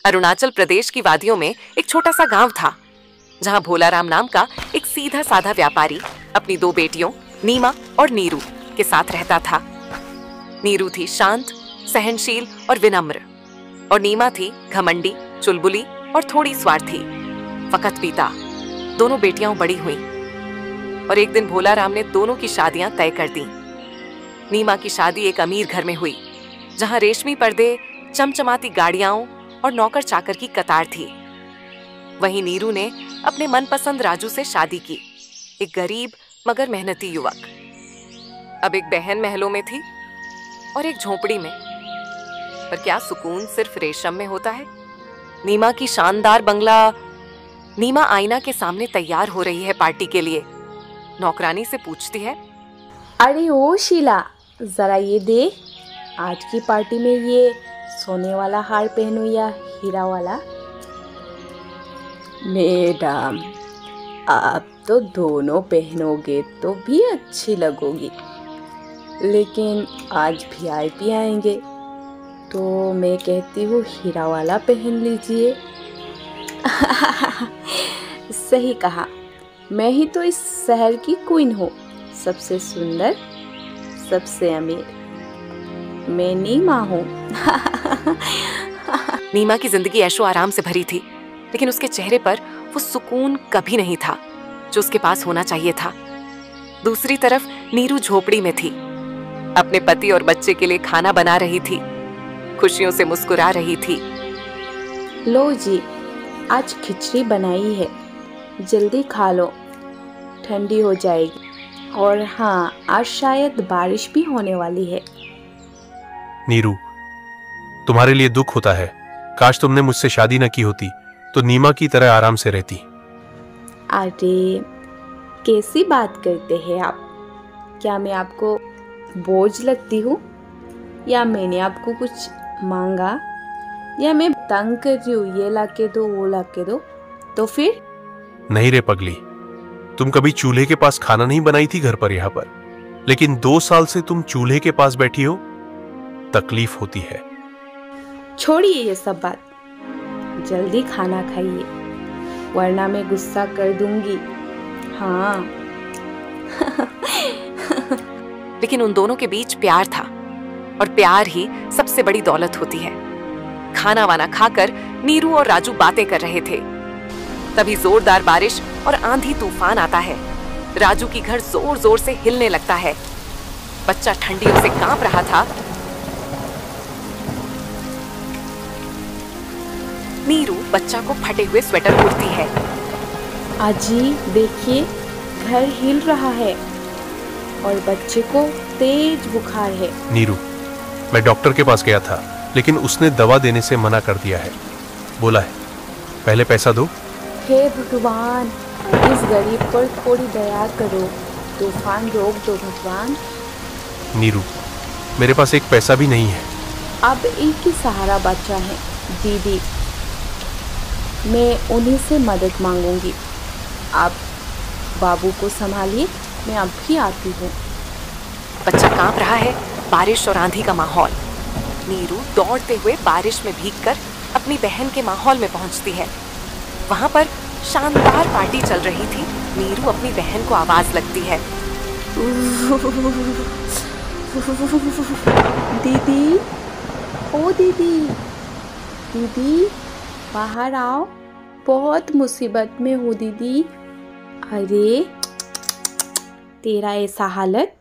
अरुणाचल प्रदेश की वादियों में एक छोटा सा गांव था, जहां भोलाराम नाम का एक सीधा साधा व्यापारी अपनी 2 बेटियों नीमा और नीरू के साथ रहता था। नीरू थी शांत, सहनशील और विनम्र, और नीमा थी घमंडी, चुलबुली और थोड़ी स्वार्थी। वक्त बीता, दोनों बेटियां बड़ी हुईं और एक दिन भोलाराम ने दोनों की शादियां तय कर दी। नीमा की शादी एक अमीर घर में हुई, जहां रेशमी पर्दे, चमचमाती गाड़ियां और नौकर चाकर की कतार थी। वहीं नीरू ने अपने मनपसंद राजू से शादी की, एक गरीब मगर मेहनती युवक। अब एक बहन महलों में थी और एक झोपड़ी में, पर क्या सुकून सिर्फ रेशम में होता है? नीमा की शानदार बंगला। नीमा आईना के सामने तैयार हो रही है पार्टी के लिए। नौकरानी से पूछती है, अरे ओ शीला, जरा ये दे, आज की पार्टी में ये सोने वाला हार पहनूं या हीरा वाला? मैडम, आप तो दोनों पहनोगे तो भी अच्छी लगोगी, लेकिन आज वीआईपी आएंगे तो मैं कहती हूँ हीरा वाला पहन लीजिए। सही कहा, मैं ही तो इस शहर की क्वीन हूँ, सबसे सुंदर, सबसे अमीर। मैं नीमा हूँ। नीमा की जिंदगी ऐशो आराम से भरी थी, लेकिन उसके चेहरे पर वो सुकून कभी नहीं था जो उसके पास होना चाहिए था। दूसरी तरफ नीरू झोपड़ी में थी, अपने पति और बच्चे के लिए खाना बना रही थी, खुशियों से मुस्कुरा रही थी। लो जी, आज खिचड़ी बनाई है, जल्दी खा लो, ठंडी हो जाएगी। और हाँ, आज शायद बारिश भी होने वाली है। नीरू, तुम्हारे लिए दुख होता है। काश तुमने मुझसे शादी न की होती तो नीमा की तरह आराम से रहती। अरे कैसी बात करते हैं आप? क्या मैं आपको बोझ लगती हूँ, या मैंने आपको कुछ मांगा, या मैं तंग कर रही हूँ, ये ला के दो वो ला के दो? तो फिर? नहीं रे पगली, तुम कभी चूल्हे के पास खाना नहीं बनाई थी घर पर, यहाँ पर, लेकिन 2 साल से तुम चूल्हे के पास बैठी हो, तकलीफ होती है। छोड़िए ये सब बात, जल्दी खाना खाइए, वरना मैं गुस्सा कर दूंगी। हाँ। लेकिन उन दोनों के बीच प्यार था, और प्यार ही सबसे बड़ी दौलत होती है। खाना वाना खाकर नीरू और राजू बातें कर रहे थे, तभी जोरदार बारिश और आंधी तूफान आता है। राजू की घर जोर जोर से हिलने लगता है। बच्चा ठंडियों से कांप रहा था। नीरू बच्चा को फटे हुए स्वेटर ओढ़ती है। आजी देखिए, घर हिल रहा है और बच्चे को तेज बुखार है। नीरू, मैं डॉक्टर के पास गया था, लेकिन उसने दवा देने से मना कर दिया है। बोला है पहले पैसा दो। हे भगवान, इस गरीब पर थोड़ी दया करो, तूफान रोक दो भगवान। नीरू, मेरे पास एक पैसा भी नहीं है। अब एक ही सहारा बचा है दीदी, मैं उन्हीं से मदद मांगूंगी। आप बाबू को संभालिए, मैं अब भी आती हूँ। बच्चा कांप रहा है, बारिश और आंधी का माहौल। नीरू दौड़ते हुए बारिश में भीगकर अपनी बहन के माहौल में पहुंचती है। वहां पर शानदार पार्टी चल रही थी। नीरू अपनी बहन को आवाज लगती है, दीदी, ओ दीदी, दीदी बाहर आओ, बहुत मुसीबत में हूँ दीदी। अरे तेरा ऐसा हालत,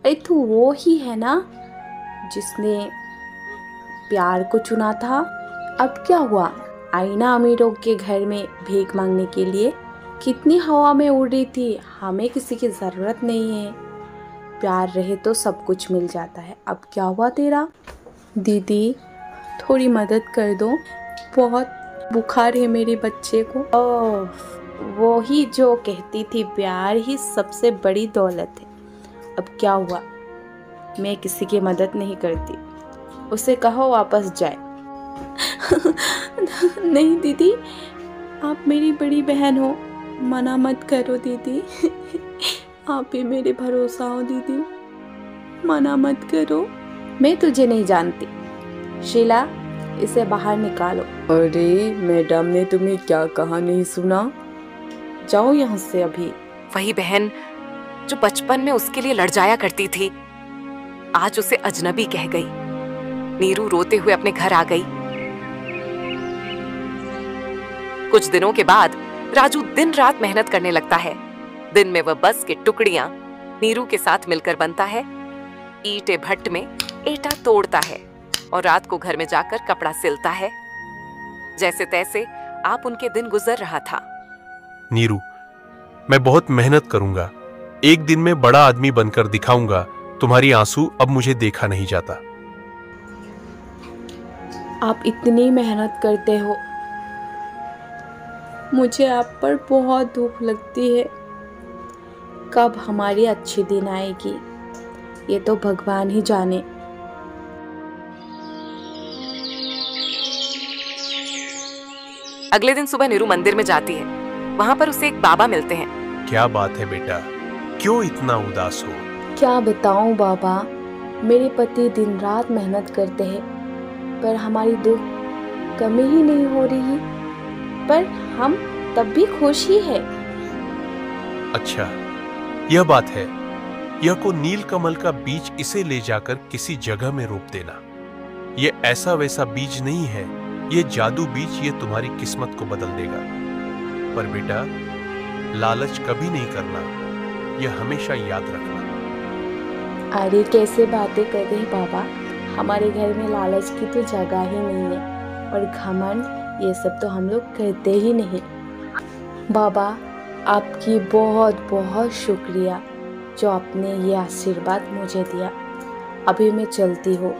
अरे तू वो ही है ना जिसने प्यार को चुना था? अब क्या हुआ? आई ना अमीरों के घर में भीख मांगने के लिए। कितनी हवा में उड़ रही थी, हमें किसी की ज़रूरत नहीं है, प्यार रहे तो सब कुछ मिल जाता है। अब क्या हुआ तेरा? दीदी थोड़ी मदद कर दो, बहुत बुखार है मेरे बच्चे को। ओह, वो ही जो कहती थी प्यार ही सबसे बड़ी दौलत है। अब क्या हुआ? मैं किसी की मदद नहीं करती, उसे कहो वापस जाए। नहीं दीदी, आप मेरी बड़ी बहन हो, मना मत करो दीदी। आप ही मेरे भरोसा हो दीदी, मना मत करो। मैं तुझे नहीं जानती शीला, इसे बाहर निकालो। अरे मैडम ने तुम्हें क्या कहा, नहीं सुना? जाओ यहाँ से अभी। वही बहन जो बचपन में उसके लिए लड़ जाया करती थी, आज उसे अजनबी कह गई। नीरू रोते हुए अपने घर आ गई। कुछ दिनों के बाद राजू दिन रात मेहनत करने लगता है। दिन में वह बस के टुकड़ियां नीरू के साथ मिलकर बनता है, ईंटे भट्ट में ईंटा तोड़ता है और रात को घर में जाकर कपड़ा सिलता है। जैसे तैसे आप उनके दिन गुजर रहा था। नीरू, मैं बहुत मेहनत करूंगा, एक दिन में बड़ा आदमी बनकर दिखाऊंगा। तुम्हारी आंसू अब मुझे देखा नहीं जाता। आप इतनी मेहनत करते हो, मुझे आप पर बहुत दुख लगती है। कब हमारी अच्छी दिन आएगी ये तो भगवान ही जाने। अगले दिन सुबह नीरू मंदिर में जाती है। वहां पर उसे एक बाबा मिलते हैं। क्या बात है बेटा, क्यों इतना उदास हो? क्या बताऊं बाबा, मेरे पति दिन रात मेहनत करते हैं पर हमारी दुख कमी ही नहीं हो रही, पर हम तब भी खुश ही है। अच्छा, यह बात है। यह को नील कमल का बीज इसे ले जाकर किसी जगह में रोप देना। यह ऐसा वैसा बीज नहीं है, यह जादू बीज, ये तुम्हारी किस्मत को बदल देगा। पर बेटा, लालच कभी नहीं करना, यह हमेशा याद रखना। अरे कैसे बातें कर रहे हैं बाबा, हमारे घर में लालच की तो जगह ही नहीं है और घमंड ये सब तो हम लोग करते ही नहीं। बाबा आपकी बहुत बहुत शुक्रिया जो आपने ये आशीर्वाद मुझे दिया। अभी मैं चलती हूँ।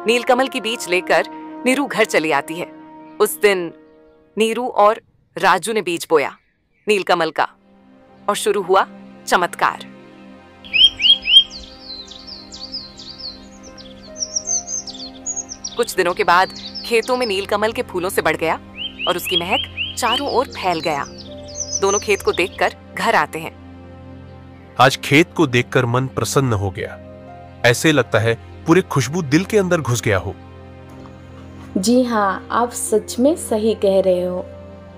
नीलकमल की बीज लेकर नीरू घर चली आती है। उस दिन नीरू और राजू ने बीज बोया नीलकमल का और शुरू हुआ चमत्कार। कुछ दिनों के बाद खेतों में नीलकमल के फूलों से बढ़ गया और उसकी महक चारों ओर फैल गया। दोनों खेत को देखकर घर आते हैं। आज खेत को देखकर मन प्रसन्न हो गया। ऐसे लगता है पूरी खुशबू दिल के अंदर घुस गया हो। जी हाँ, आप सच में सही कह रहे हो।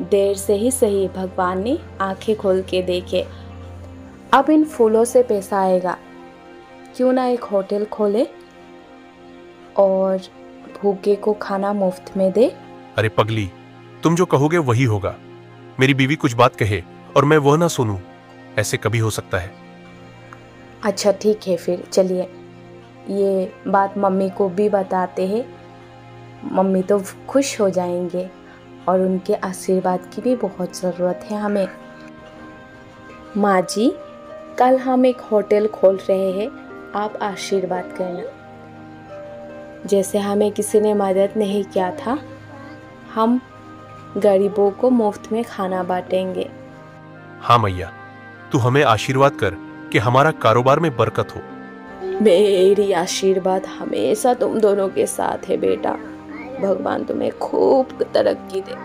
देर से ही सही, भगवान ने आंखें खोल के देखे। अब इन फूलों से पैसा आएगा, क्यों ना एक होटल खोले और भूखे को खाना मुफ्त में दे। अरे पगली, तुम जो कहोगे वही होगा। मेरी बीवी कुछ बात कहे और मैं वह ना सुनूं, ऐसे कभी हो सकता है? अच्छा ठीक है, फिर चलिए ये बात मम्मी को भी बताते हैं। मम्मी तो खुश हो जाएंगे और उनके आशीर्वाद की भी बहुत ज़रूरत है हमें। माँ जी, कल हम एक होटल खोल रहे हैं, आप आशीर्वाद करना। जैसे हमें किसी ने मदद नहीं किया था, हम गरीबों को मुफ्त में खाना बांटेंगे। हाँ मैया, तू हमें आशीर्वाद कर कि हमारा कारोबार में बरकत हो। मेरी आशीर्वाद हमेशा तुम दोनों के साथ है बेटा। भगवान तुम्हें खूब तरक्की दे।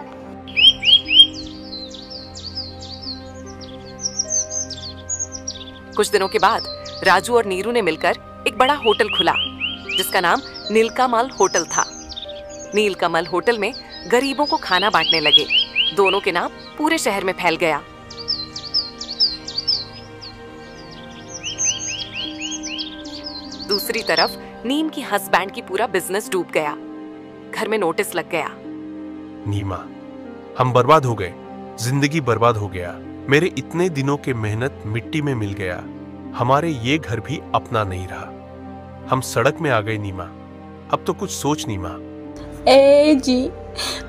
कुछ दिनों के बाद राजू और नीरू ने मिलकर एक बड़ा होटल खुला जिसका नाम नीलकमल होटल था। नीलकमल होटल में गरीबों को खाना बांटने लगे। दोनों के नाम पूरे शहर में फैल गया। दूसरी तरफ नीम की हस्बैंड की पूरा बिजनेस डूब गया। घर में नोटिस लग गया। नीमा, हम बर्बाद हो गए, जिंदगी बर्बाद हो गया। मेरे इतने दिनों के मेहनत मिट्टी में मिल गया। हमारे ये घर भी अपना नहीं रहा। हम सड़क में आ गए नीमा। अब तो कुछ सोच नीमा। ए जी,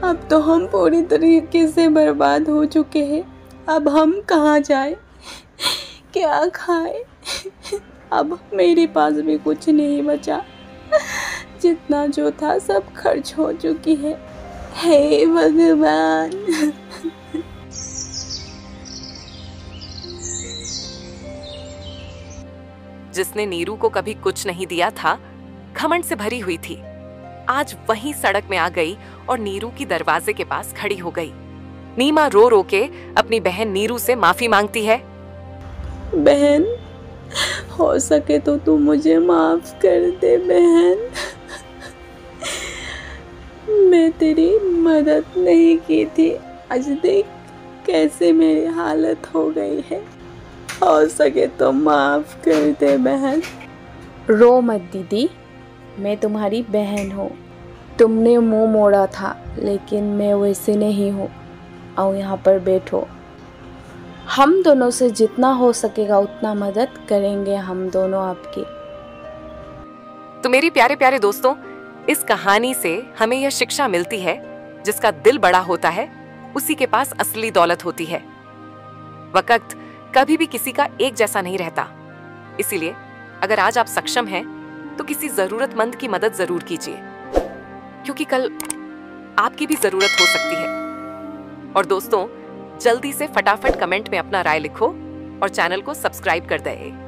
अब तो हम पूरी तरीके से बर्बाद हो चुके हैं। अब हम कहाँ जाए, क्या खाए? अब मेरे पास भी कुछ नहीं बचा। जितना जो था सब खर्च हो चुकी है। हे भगवान। जिसने नीरू को कभी कुछ नहीं दिया था, घमंड से भरी हुई थी, आज वहीं सड़क में आ गई और नीरू की दरवाजे के पास खड़ी हो गई। नीमा रो रो के अपनी बहन नीरू से माफी मांगती है। बहन, हो सके तो तू मुझे माफ कर दे बहन। मैं तेरी मदद नहीं की थी। आज देख कैसे मेरी हालत हो गई है। हो सके तो माफ कर दे बहन। रो मत दीदी, मैं तुम्हारी बहन हूँ। तुमने मुंह मोड़ा था लेकिन मैं वैसे नहीं हूँ। आओ यहाँ पर बैठो। हम दोनों से जितना हो सकेगा उतना मदद करेंगे हम दोनों आपकी। तो मेरी प्यारे प्यारे दोस्तों, इस कहानी से हमें यह शिक्षा मिलती है, जिसका दिल बड़ा होता है उसी के पास असली दौलत होती है। वक्त कभी भी किसी का एक जैसा नहीं रहता। इसीलिए अगर आज आप सक्षम हैं तो किसी जरूरतमंद की मदद जरूर कीजिए, क्योंकि कल आपकी भी जरूरत हो सकती है। और दोस्तों, जल्दी से फटाफट कमेंट में अपना राय लिखो और चैनल को सब्सक्राइब कर दें।